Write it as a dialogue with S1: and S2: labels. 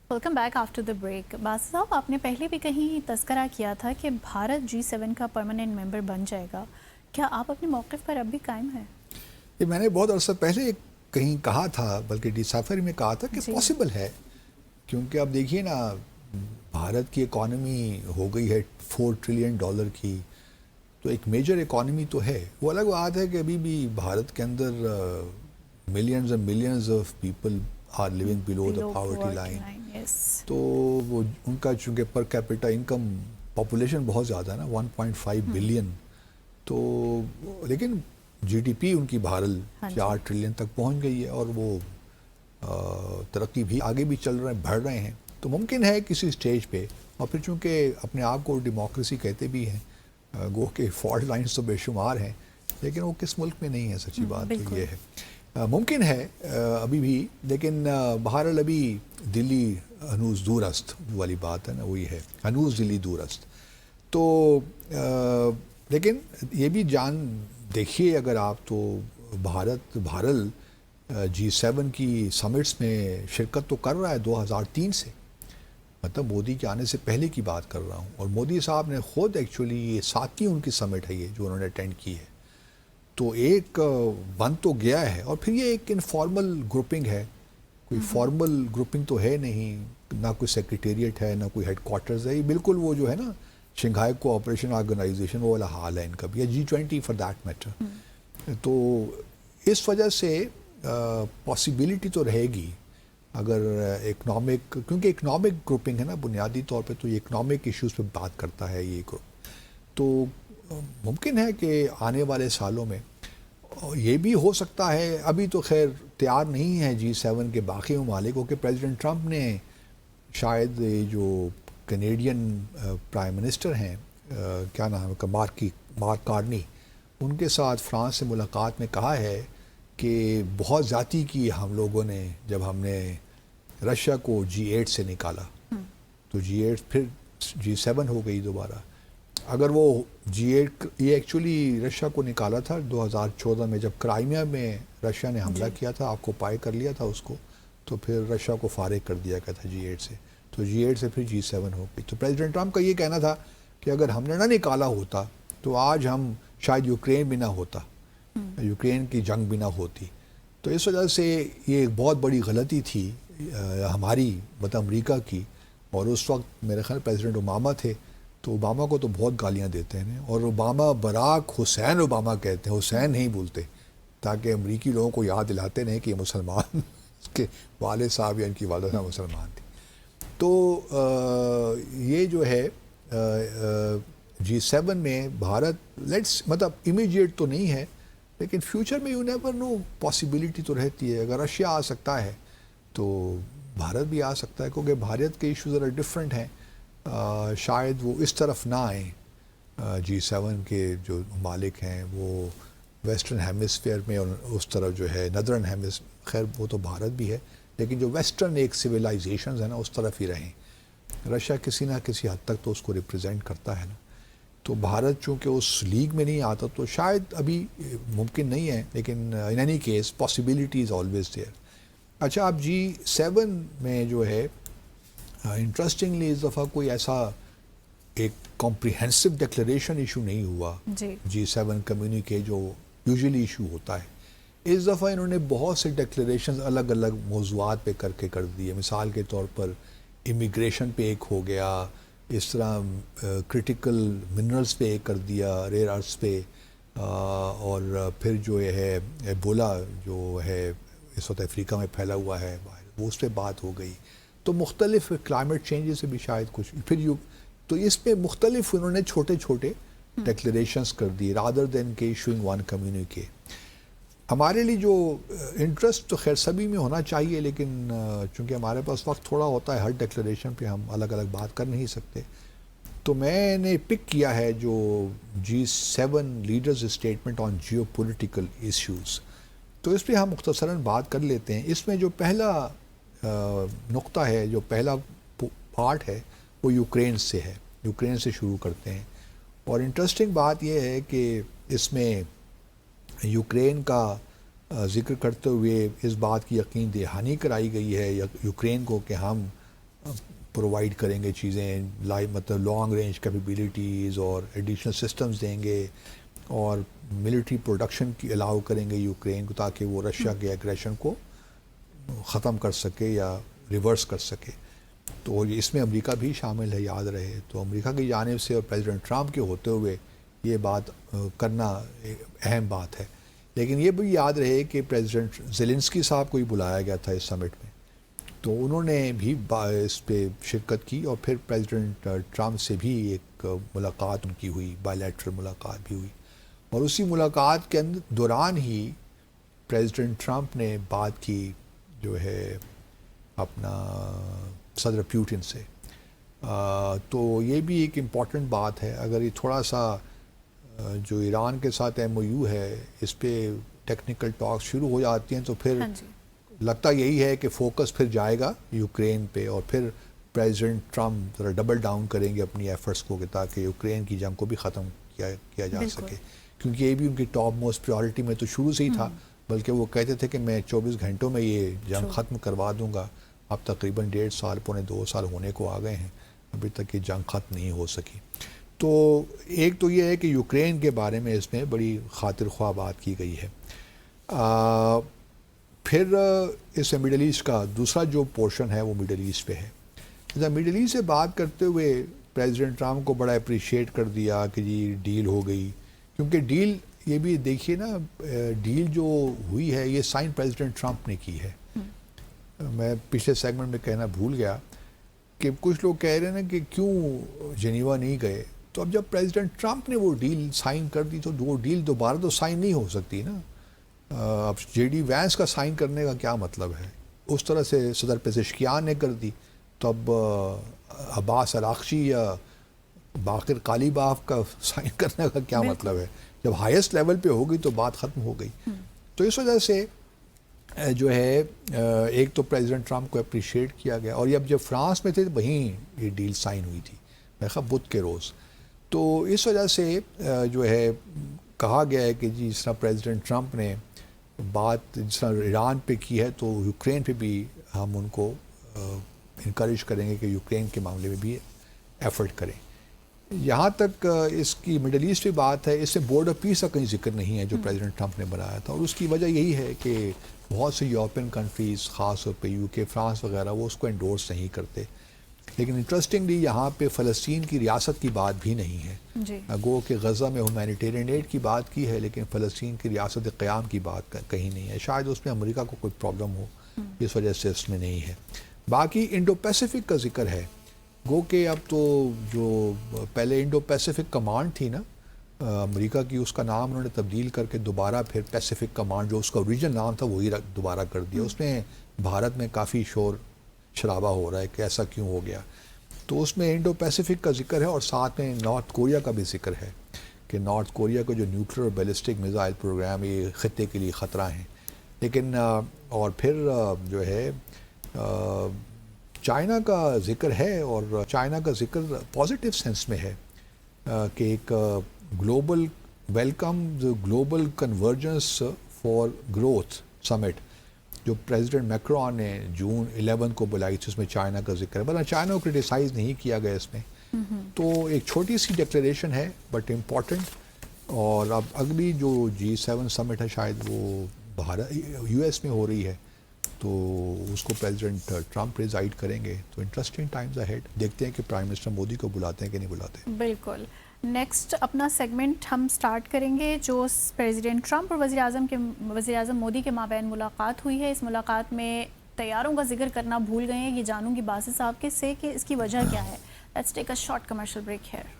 S1: Welcome back after the break. Basit صاحب، آپ نے پہلے بھی کہیں تذکرہ کیا تھا کہ بھارت G7 کا پرماننٹ ممبر بن جائے گا. کیا آپ اپنے موقف پر اب بھی قائم ہیں؟
S2: یہ میں نے بہت عرصہ پہلے کہیں کہا تھا، بلکہ ڈسافر میں کہا تھا کہ
S1: جی
S2: پاسبل ہے، کیونکہ اب دیکھیے نا، بھارت کی اکانومی ہو گئی ہے $4 ٹریلین کی، تو ایک میجر اکانومی تو ہے. وہ الگ بات ہے کہ ابھی بھی بھارت کے اندر millions and millions of people are living below the poverty
S1: poverty
S2: line.
S1: Line, yes.
S2: تو وہ ان کا چونکہ پر کیپٹا انکم پاپولیشن بہت زیادہ ہے نا، 1.5 بلین. تو لیکن جی ڈی پی ان کی بہرحال
S1: ہاں جی.
S2: 4 ٹریلین تک پہنچ گئی ہے، اور وہ ترقی بھی آگے بھی چل رہے ہیں، بڑھ رہے ہیں. تو ممکن ہے کسی سٹیج پہ، اور پھر چونکہ اپنے آپ کو ڈیموکریسی کہتے بھی ہیں، گو کہ فالٹ لائنز تو بے شمار ہیں، لیکن وہ کس ملک میں نہیں ہے. سچی بات تو
S1: بالکل.
S2: یہ ہے، ممکن ہے ابھی بھی، لیکن بہرحال ابھی دلی ہنوز دور است والی بات ہے نا، وہی ہے، ہنوز دلی دور است. تو لیکن یہ بھی جان دیکھیے اگر آپ، تو بھارت بہرحال G7 کی سمٹس میں شرکت تو کر رہا ہے 2003 سے، مطلب مودی کے آنے سے پہلے کی بات کر رہا ہوں. اور مودی صاحب نے خود ایکچولی یہ 7ویں ان کی سمٹ ہے یہ جو انہوں نے اٹینڈ کی ہے. تو ایک بن تو گیا ہے، اور پھر یہ ایک انفارمل گروپنگ ہے، کوئی فارمل گروپنگ تو ہے نہیں، نہ کوئی سیکریٹریٹ ہے، نہ کوئی ہیڈ کوارٹرز ہے. یہ بالکل وہ جو ہے نا شنگھائی کوآپریشن آرگنائزیشن، وہ والا حال ہے ان کا بھی، یا G20 فار دیٹ میٹر. تو اس وجہ سے پاسبلٹی تو رہے گی اگر اکنامک، کیونکہ اکنامک گروپنگ ہے نا بنیادی طور پہ، تو یہ اکنامک ایشوز پہ بات کرتا ہے یہ گروپ. تو ممکن ہے کہ آنے والے سالوں میں یہ بھی ہو سکتا ہے. ابھی تو خیر تیار نہیں ہے G7 کے باقی ممالکوں کہ پریزیڈنٹ ٹرمپ نے شاید جو کینیڈین پرائم منسٹر ہیں، کیا نام ہے، مارک کارنی، ان کے ساتھ فرانس سے ملاقات میں کہا ہے کہ بہت زیادتی کی ہم لوگوں نے جب ہم نے رشیا کو G8 سے نکالا. تو G8 پھر G7 ہو گئی دوبارہ. اگر وہ G8 یہ ایکچولی رشیا کو نکالا تھا 2014 میں، جب کرائمیا میں رشیا نے حملہ کیا تھا، آکوپائی کر لیا تھا اس کو، تو پھر رشیا کو فارغ کر دیا گیا تھا G8 سے. تو G8 سے پھر G7 ہو گئی. تو پریزیڈنٹ ٹرمپ کا یہ کہنا تھا کہ اگر ہم نے نہ نکالا ہوتا تو آج ہم شاید یوکرین بھی نہ ہوتا، یوکرین کی جنگ بھی نہ ہوتی. تو اس وجہ سے یہ ایک بہت بڑی غلطی تھی ہماری، مطلب امریکہ کی. اور اس وقت میرے خیال پریزیڈنٹ اوباما تھے، تو اوباما کو تو بہت گالیاں دیتے ہیں، اور اوباما براک حسین اوباما کہتے ہیں، حسین نہیں بولتے، تاکہ امریکی لوگوں کو یاد دلاتے نہیں کہ یہ مسلمان اس کے والد صاحب یا ان کی والدہ صاحب مسلمان تھی. تو یہ جو ہے G7 میں بھارت لیٹس، مطلب امیجیٹ تو نہیں ہے، لیکن فیوچر میں یو نیور نو، پاسبلٹی تو رہتی ہے. اگر رشیا آ سکتا ہے تو بھارت بھی آ سکتا ہے، کیونکہ بھارت کے ایشو ذرا ڈفرینٹ ہیں. شاید وہ اس طرف نہ آئیں. G7 کے جو ممالک ہیں وہ ویسٹرن ہیمسفیئر میں، اور اس طرف جو ہے ندرن خیر وہ تو بھارت بھی ہے، لیکن جو ویسٹرن ایک سویلائزیشنز ہیں نا اس طرف ہی رہیں. رشیا کسی نہ کسی حد تک تو اس کو ریپرزینٹ کرتا ہے نا. تو بھارت چونکہ اس لیگ میں نہیں آتا تو شاید ابھی ممکن نہیں ہے، لیکن in any case possibility is always there. اچھا، اب G7 میں جو ہے انٹرسٹنگلی اس دفعہ کوئی ایسا ایک کمپریہنسو ڈکلیریشن ایشو نہیں ہوا
S1: جی.
S2: G7 کمیونیکے جو یوزلی ایشو ہوتا ہے. اس دفعہ انہوں نے بہت سے ڈکلیریشنز الگ الگ موضوعات پہ کر دیے. مثال کے طور پر امیگریشن پہ ایک ہو گیا، اس طرح کرٹیکل منرلز پہ ایک کر دیا، ریئر ارتھس پہ، اور پھر جو یہ ہے ایبولا جو ہے اس وقت افریقہ میں پھیلا ہوا ہے، وہ اس پہ بات ہو گئی. تو مختلف کلائمیٹ چینج سے بھی شاید کچھ پھر تو اس پہ مختلف انہوں نے چھوٹے چھوٹے ڈکلیریشنز کر دی رادر دین کے ایشوئنگ ون کمیونیکے. ہمارے لیے جو انٹرسٹ تو خیر سبھی میں ہونا چاہیے، لیکن چونکہ ہمارے پاس وقت تھوڑا ہوتا ہے، ہر ڈکلیریشن پہ ہم الگ الگ بات کر نہیں سکتے، تو میں نے پک کیا ہے جو G7 leaders statement on geopolitical issues. تو اس پہ ہم مختصراً بات کر لیتے ہیں. اس میں جو پہلا نقطہ ہے، جو پہلا پارٹ ہے، وہ یوکرین سے ہے. یوکرین سے شروع کرتے ہیں. اور انٹرسٹنگ بات یہ ہے کہ اس میں یوکرین کا ذکر کرتے ہوئے اس بات کی یقین دہانی کرائی گئی ہے یوکرین کو کہ ہم پرووائڈ کریں گے چیزیں مطلب لانگ رینج کیپیبلٹیز اور ایڈیشنل سسٹمز دیں گے اور ملٹری پروڈکشن کی الاؤ کریں گے یوکرین کو تاکہ وہ رشیا کے ایگریشن کو ختم کر سکے یا ریورس کر سکے. تو اس میں امریکہ بھی شامل ہے یاد رہے. تو امریکہ کی جانب سے اور پریزیڈنٹ ٹرمپ کے ہوتے ہوئے یہ بات کرنا اہم بات ہے. لیکن یہ بھی یاد رہے کہ پریزیڈنٹ زیلنسکی صاحب کو ہی بلایا گیا تھا اس سمٹ میں, تو انہوں نے بھی اس پہ شرکت کی اور پھر پریزیڈنٹ ٹرمپ سے بھی ایک ملاقات ان کی ہوئی, بائی لیٹرل ملاقات بھی ہوئی. اور اسی ملاقات کے دوران ہی پریزیڈنٹ ٹرمپ نے بات کی جو ہے اپنا صدر پیوٹن سے. تو یہ بھی ایک امپورٹنٹ بات ہے. اگر یہ تھوڑا سا جو ایران کے ساتھ MOU ہے اس پہ ٹیکنیکل ٹاک شروع ہو جاتی ہیں تو پھر لگتا یہی ہے کہ فوکس پھر جائے گا یوکرین پہ اور پھر پریزیڈنٹ ٹرمپ ذرا ڈبل ڈاؤن کریں گے اپنی ایفرٹس کو تاکہ یوکرین کی جنگ کو بھی ختم کیا جا سکے, کیونکہ یہ بھی ان کی ٹاپ موسٹ پریورٹی میں تو شروع سے ہی تھا. بلکہ وہ کہتے تھے کہ میں 24 گھنٹوں میں یہ جنگ ختم کروا دوں گا. اب تقریباً 1.5 سال پونے 2 سال ہونے کو آ گئے ہیں, ابھی تک یہ جنگ ختم نہیں ہو سکی. تو ایک تو یہ ہے کہ یوکرین کے بارے میں اس میں بڑی خاطر خواہ بات کی گئی ہے. پھر اس میں مڈل ایسٹ کا دوسرا جو پورشن ہے وہ مڈل ایسٹ پہ ہے. مڈل ایسٹ سے بات کرتے ہوئے پریزیڈنٹ ٹرمپ کو بڑا اپریشیٹ کر دیا کہ جی ڈیل ہو گئی, کیونکہ ڈیل یہ بھی دیکھیے نا, ڈیل جو ہوئی ہے یہ سائن پریزیڈنٹ ٹرمپ نے کی ہے. میں پچھلے سیگمنٹ میں کہنا بھول گیا کہ کچھ لوگ کہہ رہے ہیں نا کہ کیوں جنیوا نہیں گئے. تو اب جب پریزیڈنٹ ٹرمپ نے وہ ڈیل سائن کر دی تو وہ ڈیل دوبارہ تو سائن نہیں ہو سکتی نا. اب JD وینس کا سائن کرنے کا کیا مطلب ہے؟ اس طرح سے صدر پزشکیان نے کر دی تو اب عباس اراغچی یا باقر قالیباف کا سائن کرنے کا کیا مطلب ہے؟ جب ہائیسٹ لیول پہ ہوگی تو بات ختم ہو گئی. تو اس وجہ سے جو ہے ایک تو پریزیڈنٹ ٹرمپ کو اپریشیٹ کیا گیا, اور جب فرانس میں تھے وہیں یہ ڈیل سائن ہوئی تھی میں خواہ بدھ کے روز. تو اس وجہ سے جو ہے کہا گیا ہے کہ جی جس طرح پریزیڈنٹ ٹرمپ نے بات جس طرح ایران پہ کی ہے تو یوکرین پہ بھی ہم ان کو انکریج کریں گے کہ یوکرین کے معاملے میں بھی ایفرٹ کریں. یہاں تک اس کی مڈل ایسٹ پہ بات ہے, اس سے بورڈ آف پیس کا کہیں ذکر نہیں ہے جو پریزیڈنٹ ٹرمپ نے بنایا تھا, اور اس کی وجہ یہی ہے کہ بہت سی یورپین کنٹریز خاص طور پہ UK فرانس وغیرہ وہ اس کو انڈورس نہیں کرتے. لیکن انٹرسٹنگلی یہاں پہ فلسطین کی ریاست کی بات بھی نہیں ہے. گو کہ غزہ میں ہیومینیٹیرین ایڈ کی بات کی ہے لیکن فلسطین کی ریاست قیام کی بات کہیں نہیں ہے. شاید اس میں امریکہ کو کوئی پرابلم ہو, اس وجہ سے اس میں نہیں ہے. باقی انڈو پیسیفک کا ذکر ہے. گو کہ اب تو جو پہلے انڈو پیسیفک کمانڈ تھی نا امریکہ کی, اس کا نام انہوں نے تبدیل کر کے دوبارہ پھر پیسیفک کمانڈ جو اس کا اوریجنل نام تھا وہی دوبارہ کر دیا. اس میں بھارت میں کافی شور شرابہ ہو رہا ہے کہ ایسا کیوں ہو گیا. تو اس میں انڈو پیسیفک کا ذکر ہے اور ساتھ میں نارتھ کوریا کا بھی ذکر ہے کہ نارتھ کوریا کا جو نیوکلیر اور بیلسٹک میزائل پروگرام یہ خطے کے لیے خطرہ ہیں. لیکن اور پھر جو ہے چائنا کا ذکر ہے, اور چائنا کا ذکر پازیٹیو سینس میں ہے کہ ایک global welcome global convergence for growth summit جو پریزیڈنٹ میکرون نے جون 11 کو بلائی تھی, اس میں چائنا کا ذکر ہے. بلکہ چائنا کو کرٹیسائز نہیں کیا گیا اس میں. تو ایک چھوٹی سی ڈکلیریشن ہے بٹ امپورٹنٹ. اور اب اگلی جو G7 سمٹ ہے شاید وہ US میں ہو رہی ہے, تو اس کو پریزیڈنٹ ٹرمپ پریزائڈ کریں گے. تو انٹرسٹنگ ٹائمز اہیڈ. دیکھتے ہیں کہ پرائم منسٹر مودی کو بلاتے ہیں کہ نہیں بلاتے.
S1: بالکل. نیکسٹ اپنا سیگمنٹ ہم سٹارٹ کریں گے جو پریزیڈنٹ ٹرمپ اور وزیر اعظم مودی کے مابین ملاقات ہوئی ہے. اس ملاقات میں طیاروں کا ذکر کرنا بھول گئے ہیں. یہ جانوں گی باسط صاحب کے سے کہ اس کی وجہ کیا ہے. Let's take a short commercial break hair.